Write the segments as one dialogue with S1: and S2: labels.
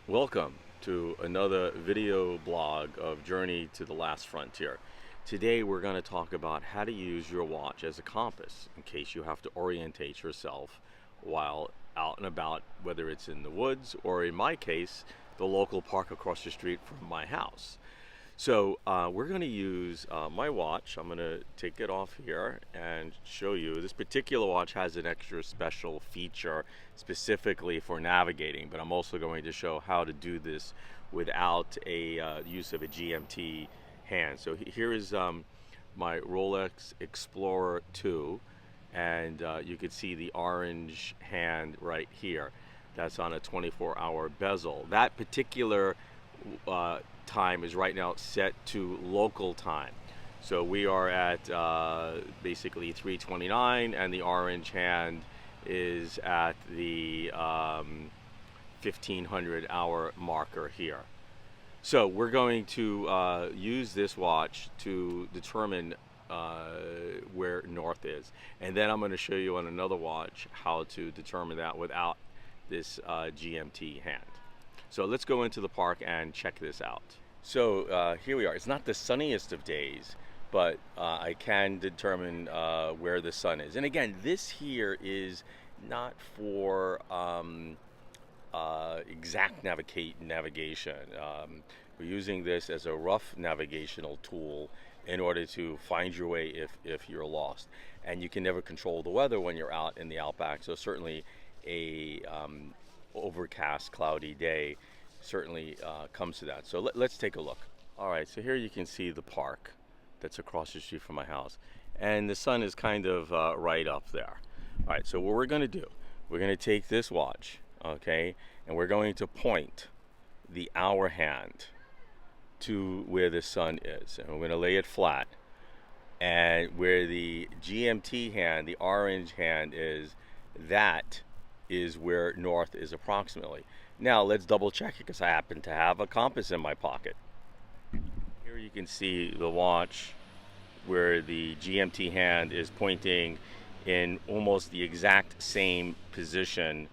S1: Welcome to another video blog of Journey to the Last Frontier. Today we're going to talk about how to use your watch as a compass in case you have to orientate yourself while out and about, whether it's in the woods or, in my case, the local park across the street from my house. So we're going to use my watch. I'm going to take it off here and show you. This particular watch has an extra special feature specifically for navigating, but I'm also going to show how to do this without a use of a GMT hand. So here is my Rolex Explorer II, and you can see the orange hand right here. That's on a 24-hour bezel. That particular time is right now set to local time. So we are at basically 3:29, and the orange hand is at the 1500 hour marker here. So we're going to use this watch to determine where north is. And then I'm going to show you on another watch how to determine that without this GMT hand. So let's go into the park and check this out. So here we are. It's not the sunniest of days, but I can determine where the sun is. And again, this here is not for exact navigation. We're using this as a rough navigational tool in order to find your way if you're lost. And you can never control the weather when you're out in the outback, so certainly a overcast, cloudy day certainly comes to that. So let's take a look. All right, so here you can see the park that's across the street from my house, and the sun is kind of right up there. All right, so what we're going to do, we're going to take this watch, okay, and we're going to point the hour hand to where the sun is, and we're going to lay it flat, and where the GMT hand, the orange hand, is, that is where north is approximately. Now let's double check it, because I happen to have a compass in my pocket. Here you can see the watch where the GMT hand is pointing in almost the exact same position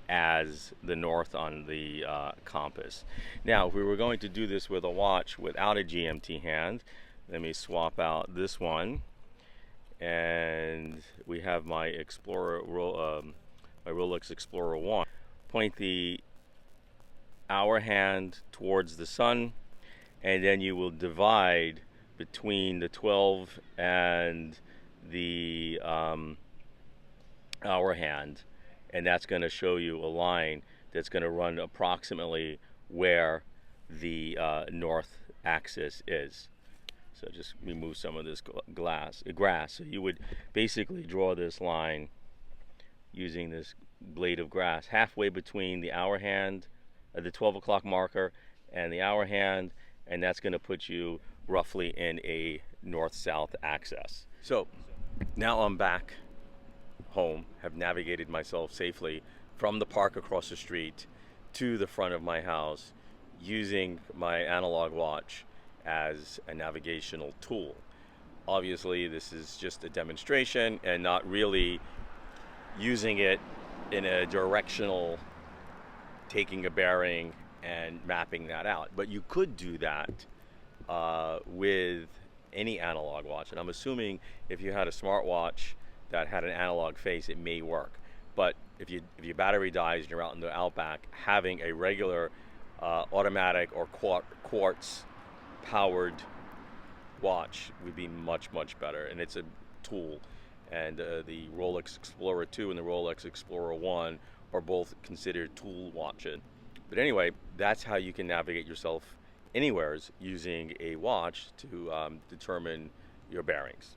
S1: as the north on the compass. Now if we were going to do this with a watch without a GMT hand, let me swap out this one, and we have my my Rolex Explorer I. Point the hour hand towards the sun, and then you will divide between the 12 and the hour hand, and that's going to show you a line that's going to run approximately where the north axis is. So just remove some of this grass. So you would basically draw this line using this blade of grass halfway between the hour hand, the 12 o'clock marker, and the hour hand, and that's going to put you roughly in a north-south axis. So now I'm back home, have navigated myself safely from the park across the street to the front of my house using my analog watch as a navigational tool. Obviously this is just a demonstration and not really using it in a directional, taking a bearing and mapping that out. But you could do that with any analog watch, and I'm assuming if you had a smartwatch that had an analog face, it may work. But if your battery dies and you're out in the outback, having a regular automatic or quartz powered watch would be much better, and it's a tool. And the Rolex Explorer II and the Rolex Explorer I are both considered tool watches. But anyway, that's how you can navigate yourself anywheres using a watch to determine your bearings.